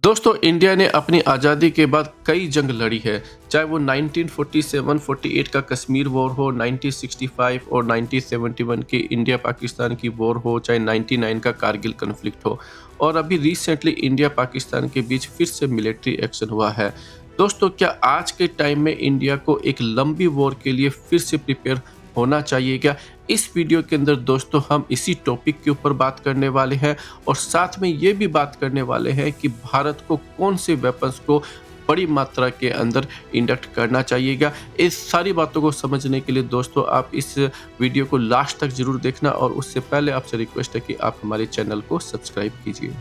दोस्तों इंडिया ने अपनी आज़ादी के बाद कई जंग लड़ी है। चाहे वो 1947-48 का कश्मीर वॉर हो, 1965 और 1971 की इंडिया पाकिस्तान की वॉर हो, चाहे 99 का कारगिल कन्फ्लिक्ट हो और अभी रिसेंटली इंडिया पाकिस्तान के बीच फिर से मिलिट्री एक्शन हुआ है। दोस्तों क्या आज के टाइम में इंडिया को एक लंबी वॉर के लिए फिर से प्रिपेयर होना चाहिए क्या? इस वीडियो के अंदर दोस्तों हम इसी टॉपिक के ऊपर बात करने वाले हैं और साथ में ये भी बात करने वाले हैं कि भारत को कौन से वेपन्स को बड़ी मात्रा के अंदर इंडक्ट करना चाहिएगा। इस सारी बातों को समझने के लिए दोस्तों आप इस वीडियो को लास्ट तक ज़रूर देखना और उससे पहले आपसे रिक्वेस्ट है कि आप हमारे चैनल को सब्सक्राइब कीजिए।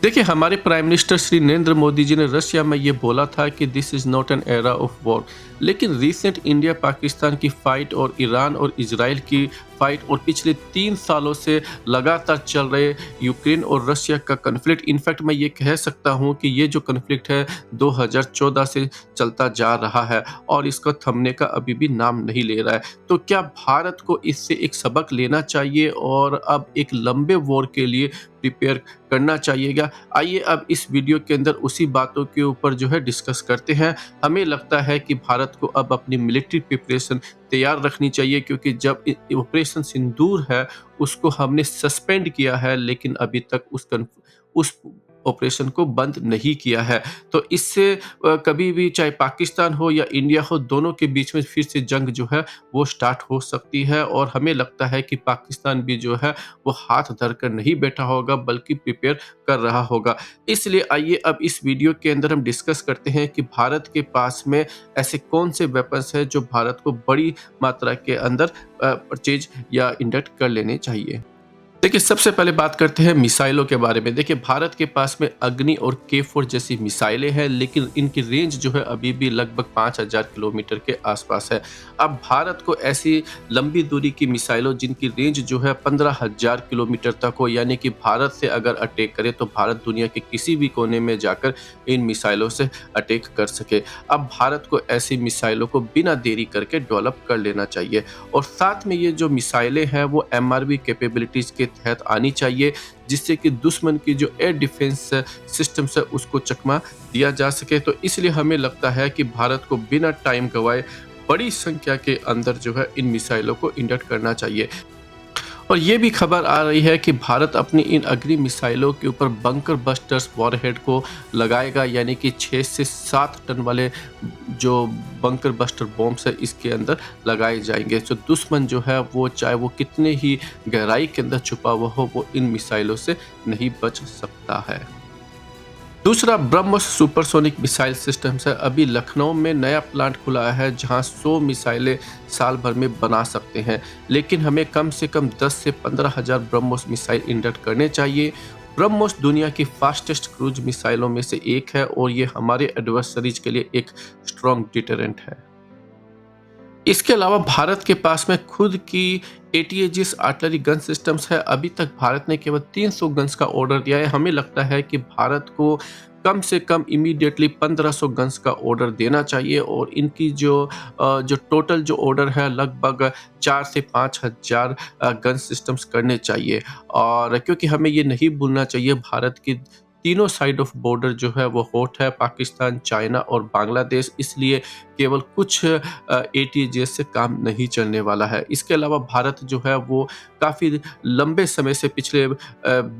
देखिए हमारे प्राइम मिनिस्टर श्री नरेंद्र मोदी जी ने रशिया में ये बोला था कि this is not an era of war, लेकिन रिसेंट इंडिया पाकिस्तान की फ़ाइट और ईरान और इजराइल की फ़ाइट और पिछले 3 सालों से लगातार चल रहे यूक्रेन और रशिया का कन्फ्लिक्ट, इनफैक्ट मैं ये कह सकता हूँ कि ये जो कन्फ्लिक्ट है 2014 से चलता जा रहा है और इसका थमने का अभी भी नाम नहीं ले रहा है। तो क्या भारत को इससे एक सबक लेना चाहिए और अब एक लंबे वॉर के लिए प्रिपेयर करना चाहिएगा? आइए अब इस वीडियो के अंदर उसी बातों के ऊपर जो है डिस्कस करते हैं। हमें लगता है कि भारत को अब अपनी मिलिट्री प्रिपरेशन तैयार रखनी चाहिए क्योंकि जब ऑपरेशन सिंदूर है उसको हमने सस्पेंड किया है लेकिन अभी तक उस ऑपरेशन को बंद नहीं किया है। तो इससे कभी भी चाहे पाकिस्तान हो या इंडिया हो, दोनों के बीच में फिर से जंग जो है वो स्टार्ट हो सकती है और हमें लगता है कि पाकिस्तान भी जो है वो हाथ धरकर नहीं बैठा होगा बल्कि प्रिपेयर कर रहा होगा। इसलिए आइए अब इस वीडियो के अंदर हम डिस्कस करते हैं कि भारत के पास में ऐसे कौन से वेपन्स हैं जो भारत को बड़ी मात्रा के अंदर परचेज या इंडक्ट कर लेने चाहिए। देखिए सबसे पहले बात करते हैं मिसाइलों के बारे में। देखिए भारत के पास में अग्नि और के4 जैसी मिसाइलें हैं लेकिन इनकी रेंज जो है अभी भी लगभग 5000 किलोमीटर के आसपास है। अब भारत को ऐसी लंबी दूरी की मिसाइलों जिनकी रेंज जो है 15000 किलोमीटर तक हो, यानी कि भारत से अगर अटैक करे तो भारत दुनिया के किसी भी कोने में जाकर इन मिसाइलों से अटैक कर सके। अब भारत को ऐसी मिसाइलों को बिना देरी करके डेवलप कर लेना चाहिए और साथ में ये जो मिसाइलें हैं वो एमआरवी कैपेबिलिटीज़ के तहत आनी चाहिए जिससे कि दुश्मन की जो एयर डिफेंस सिस्टम्स है उसको चकमा दिया जा सके। तो इसलिए हमें लगता है कि भारत को बिना टाइम गवाए बड़ी संख्या के अंदर जो है इन मिसाइलों को इंडक्ट करना चाहिए। और ये भी खबर आ रही है कि भारत अपनी इन अग्नि मिसाइलों के ऊपर बंकर बस्टर्स वॉरहेड को लगाएगा, यानी कि 6 से 7 टन वाले जो बंकर बस्टर बॉम्ब्स है इसके अंदर लगाए जाएंगे। तो दुश्मन जो है वो चाहे वो कितने ही गहराई के अंदर छुपा हुआ हो वो इन मिसाइलों से नहीं बच सकता है। दूसरा ब्रह्मोस सुपरसोनिक मिसाइल सिस्टम्स है। अभी लखनऊ में नया प्लांट खुला है जहां 100 मिसाइलें साल भर में बना सकते हैं, लेकिन हमें कम से कम 10 से 15 हज़ार ब्रह्मोस मिसाइल इंडक्ट करने चाहिए। ब्रह्मोस दुनिया की फास्टेस्ट क्रूज मिसाइलों में से एक है और ये हमारे एडवर्सरीज के लिए एक स्ट्रॉन्ग डिटरेंट है। इसके अलावा भारत के पास में खुद की एटीएजिस आर्टिलरी गन सिस्टम्स है। अभी तक भारत ने केवल 300 गन्स का ऑर्डर दिया है। हमें लगता है कि भारत को कम से कम इमीडिएटली 1500 गन्स का ऑर्डर देना चाहिए और इनकी जो टोटल जो ऑर्डर है लगभग 4 से 5000 गन सिस्टम्स करने चाहिए। और क्योंकि हमें ये नहीं भूलना चाहिए भारत की तीनों साइड ऑफ बॉर्डर जो है वो हॉट है, पाकिस्तान, चाइना और बांग्लादेश, इसलिए केवल कुछ एटीजेस से काम नहीं चलने वाला है। इसके अलावा भारत जो है वो काफ़ी लंबे समय से पिछले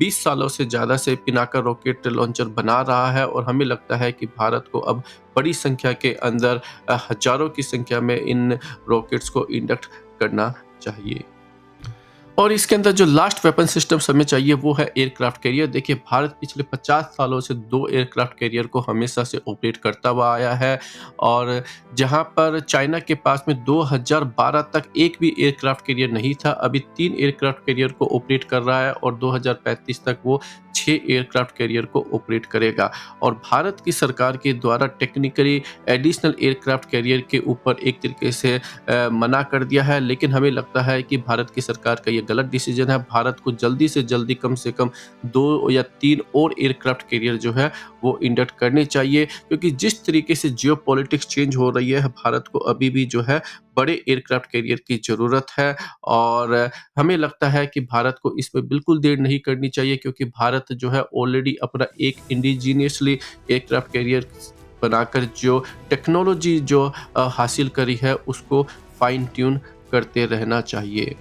20 सालों से ज़्यादा से पिनाका रॉकेट लॉन्चर बना रहा है और हमें लगता है कि भारत को अब बड़ी संख्या के अंदर हज़ारों की संख्या में इन रॉकेट्स को इंडक्ट करना चाहिए। और इसके अंदर जो लास्ट वेपन सिस्टम हमें चाहिए वो है एयरक्राफ्ट कैरियर। देखिए भारत पिछले 50 सालों से 2 एयरक्राफ्ट कैरियर को हमेशा से ऑपरेट करता हुआ आया है और जहां पर चाइना के पास में 2012 तक एक भी एयरक्राफ्ट कैरियर नहीं था, अभी 3 एयरक्राफ्ट कैरियर को ऑपरेट कर रहा है और 2035 तक वो 6 एयरक्राफ्ट कैरियर को ऑपरेट करेगा। और भारत की सरकार के द्वारा टेक्निकली एडिशनल एयरक्राफ्ट कैरियर के ऊपर एक तरीके से मना कर दिया है, लेकिन हमें लगता है कि भारत की सरकार का ये गलत डिसीजन है। भारत को जल्दी से जल्दी कम से कम 2 या 3 और एयरक्राफ्ट कैरियर जो है वो इंडक्ट करने चाहिए, क्योंकि जिस तरीके से जियोपॉलिटिक्स चेंज हो रही है, भारत को अभी भी जो है बड़े एयरक्राफ्ट कैरियर की ज़रूरत है। और हमें लगता है कि भारत को इसमें बिल्कुल देर नहीं करनी चाहिए, क्योंकि भारत जो है ऑलरेडी अपना एक इंडिजीनियसली एयरक्राफ्ट कैरियर बनाकर जो टेक्नोलॉजी जो हासिल करी है उसको फाइन ट्यून करते रहना चाहिए।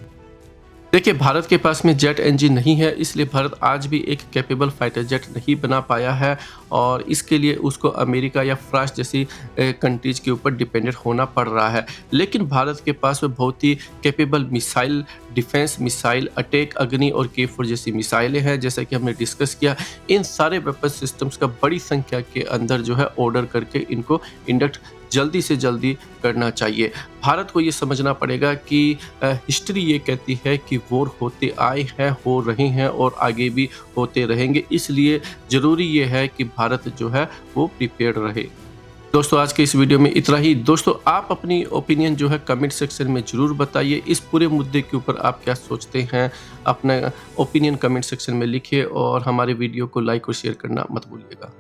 देखिए, भारत के पास में जेट इंजन नहीं है, इसलिए भारत आज भी एक कैपेबल फाइटर जेट नहीं बना पाया है, और इसके लिए उसको अमेरिका या फ्रांस जैसी कंट्रीज़ के ऊपर डिपेंडेंट होना पड़ रहा है। लेकिन भारत के पास में बहुत ही capable missile, defence missile, attack Agni और के4 जैसी मिसाइलें हैं, जैसा कि हमने डिस्कस किया। इन सारे वेपन सिस्टम्स का बड़ी संख्या के अंदर जो है ऑर्डर करके इनको इंडक्ट जल्दी से जल्दी करना चाहिए। भारत को ये समझना पड़ेगा कि हिस्ट्री ये कहती है कि वॉर होते आए हैं, हो रहे हैं और आगे भी होते रहेंगे, इसलिए ज़रूरी ये है कि भारत जो है वो प्रिपेयर्ड रहे। दोस्तों, आज के इस वीडियो में इतना ही। दोस्तों, आप अपनी ओपिनियन जो है कमेंट सेक्शन में ज़रूर बताइए। इस पूरे मुद्दे के ऊपर आप क्या सोचते हैं, अपना ओपिनियन कमेंट सेक्शन में लिखिए, और हमारे वीडियो को लाइक और शेयर करना मत भूलिएगा।